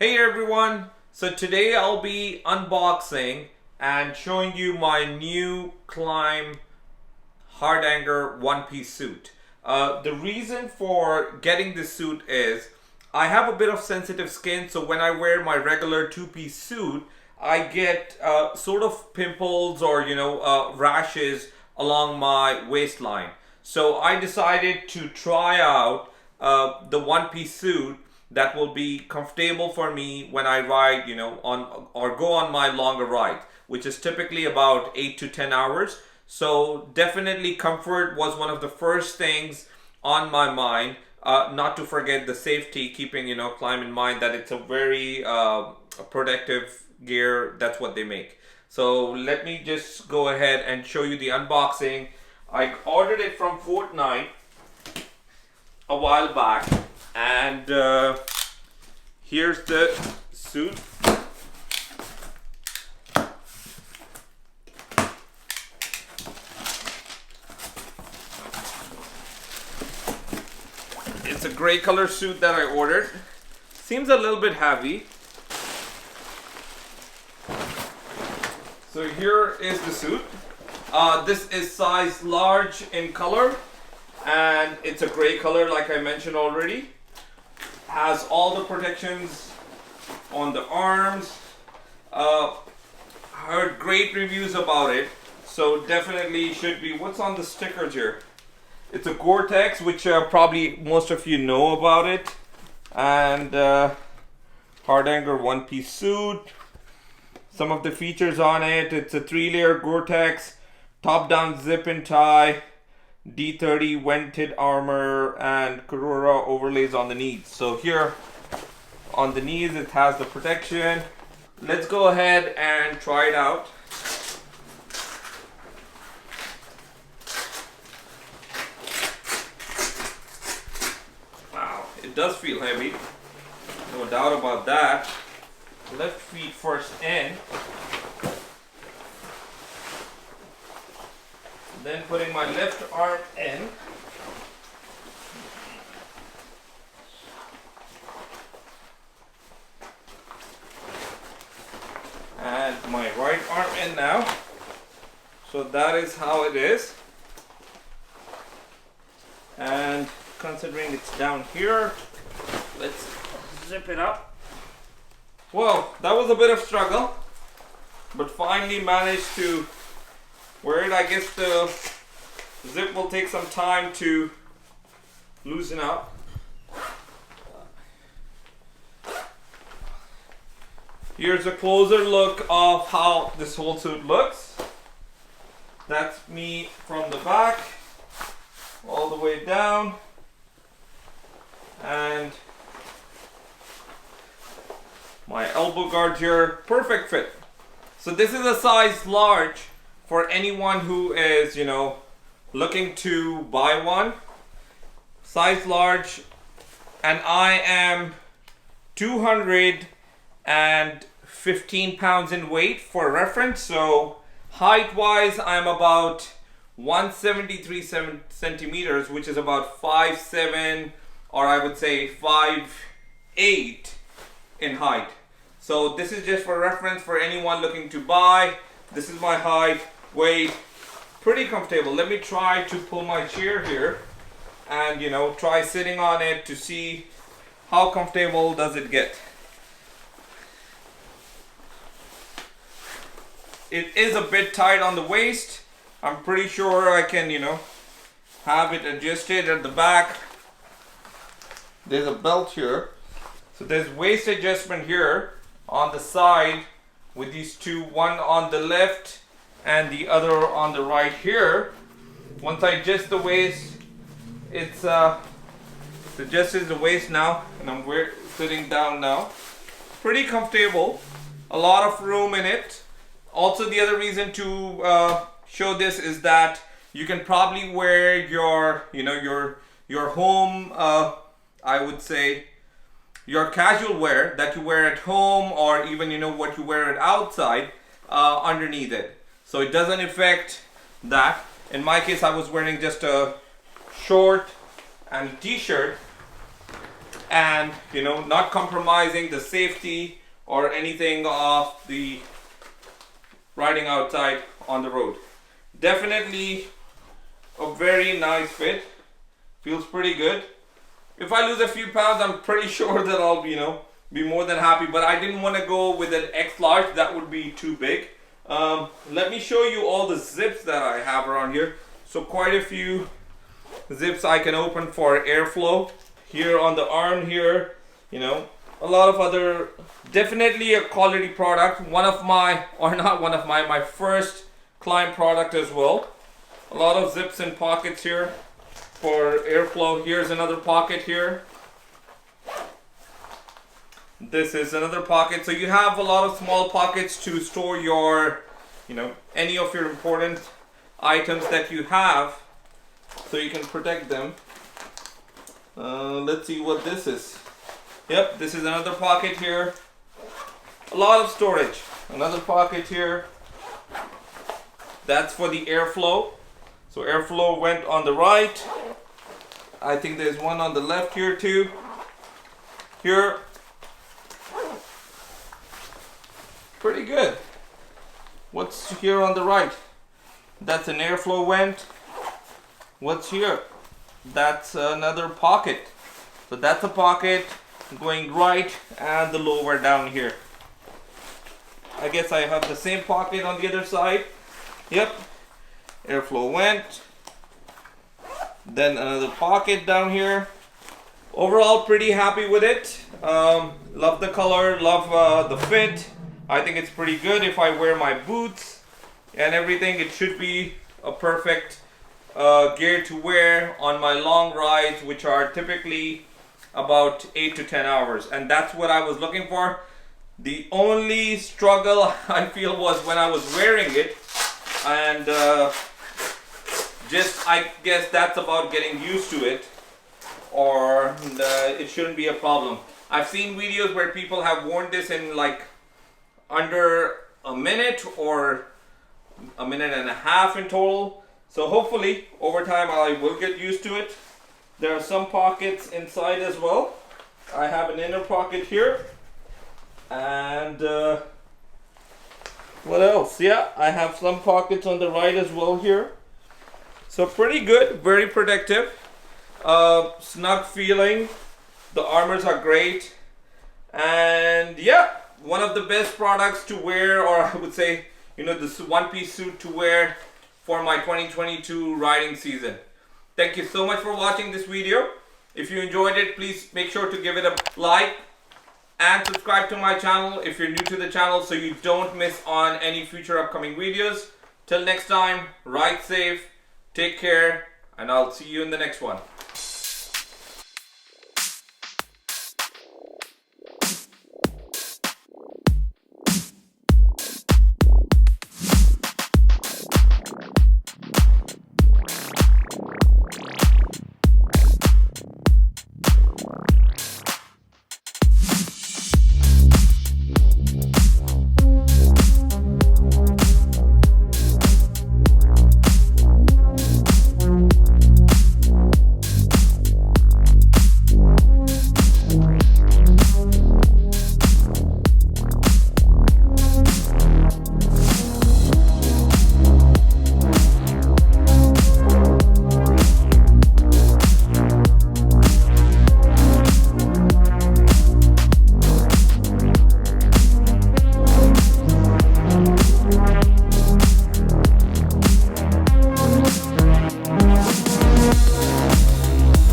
Hey everyone! So today I'll be unboxing and showing you my new Klim Hardanger one-piece suit. The reason for getting this suit is I have a bit of sensitive skin, so when I wear my regular two-piece suit, I get sort of pimples or rashes along my waistline. So I decided to try out the one-piece suit that will be comfortable for me when I ride, on or go on my longer ride, which is typically about 8 to 10 hours. So definitely comfort was one of the first things on my mind. Not to forget the safety, keeping Klim in mind that it's a very protective gear. That's what they make. So let me just go ahead and show you the unboxing. I ordered it from Fortnite a while back, and here's the suit. It's a gray color suit that I ordered. Seems a little bit heavy. So here is the suit. This is size large in color, and it's a gray color like I mentioned already. Has all the protections on the arms. Heard great reviews about it, so definitely should be. What's on the stickers here? It's a Gore-Tex, which probably most of you know about it, and Hardanger one-piece suit. Some of the features on it: it's a 3-layer Gore-Tex, top-down zip and tie, D30 vented armor, and Corora overlays on the knees. So here on the knees it has the protection. Let's go ahead and try it out. Wow, it does feel heavy, no doubt about that. Left feet first in, then putting my left arm in, and my right arm in now. So that is how it is. And considering it's down here, let's zip it up. Well, that was a bit of struggle, but finally managed to wear it. I guess the zip will take some time to loosen up. Here's a closer look of how this whole suit looks. That's me from the back all the way down, and my elbow guard here, perfect fit. So this is a size large for anyone who is, looking to buy one. Size large, and I am 215 pounds in weight for reference. So height wise, I'm about 173 centimeters, which is about 5'7", or I would say 5'8" in height. So this is just for reference for anyone looking to buy. This is my height, weight, pretty comfortable. Let me try to pull my chair here and try sitting on it to see how comfortable does it get. It is a bit tight on the waist. I'm pretty sure I can have it adjusted at the back. There's a belt here, so there's waist adjustment here on the side with these two, one on the left and the other on the right here. Once I adjust the waist, it's adjusted the waist now, and I'm sitting down now. Pretty comfortable, a lot of room in it. Also, the other reason to show this is that you can probably wear your home, I would say your casual wear that you wear at home, or even what you wear it outside, underneath it. So it doesn't affect that. In my case, I was wearing just a short and a t-shirt, and not compromising the safety or anything of the riding outside on the road. Definitely a very nice fit. Feels pretty good. If I lose a few pounds, I'm pretty sure that I'll be more than happy, but I didn't want to go with an X large. That would be too big. Let me show you all the zips that I have around here. So quite a few zips I can open for airflow. Here on the arm here, a lot of other, definitely a quality product. My first Klim product as well. A lot of zips and pockets here for airflow. Here's another pocket here. This is another pocket. So you have a lot of small pockets to store your, any of your important items that you have, so you can protect them. Let's see what this is. Yep, this is another pocket here. A lot of storage. Another pocket here. That's for the airflow. So airflow went on the right. I think there's one on the left here too. Here. Pretty good. What's here on the right? That's an airflow vent. What's here? That's another pocket. So that's a pocket going right and the lower down here. I guess I have the same pocket on the other side. Yep. Airflow vent. Then another pocket down here. Overall, pretty happy with it. Love the color, love the fit. I think it's pretty good. If I wear my boots and everything, it should be a perfect gear to wear on my long rides, which are typically about 8 to 10 hours. And that's what I was looking for. The only struggle I feel was when I was wearing it, and I guess that's about getting used to it, or it shouldn't be a problem. I've seen videos where people have worn this in like under a minute or a minute and a half in total. So hopefully over time I will get used to it. There are some pockets inside as well. I have an inner pocket here, and what else? Yeah, I have some pockets on the right as well here. So pretty good, very protective, snug feeling. The armors are great, and yeah, one of the best products to wear, or I would say, this one-piece suit to wear for my 2022 riding season. Thank you so much for watching this video. If you enjoyed it, please make sure to give it a like and subscribe to my channel if you're new to the channel, so you don't miss on any future upcoming videos. Till next time, ride safe, take care, and I'll see you in the next one.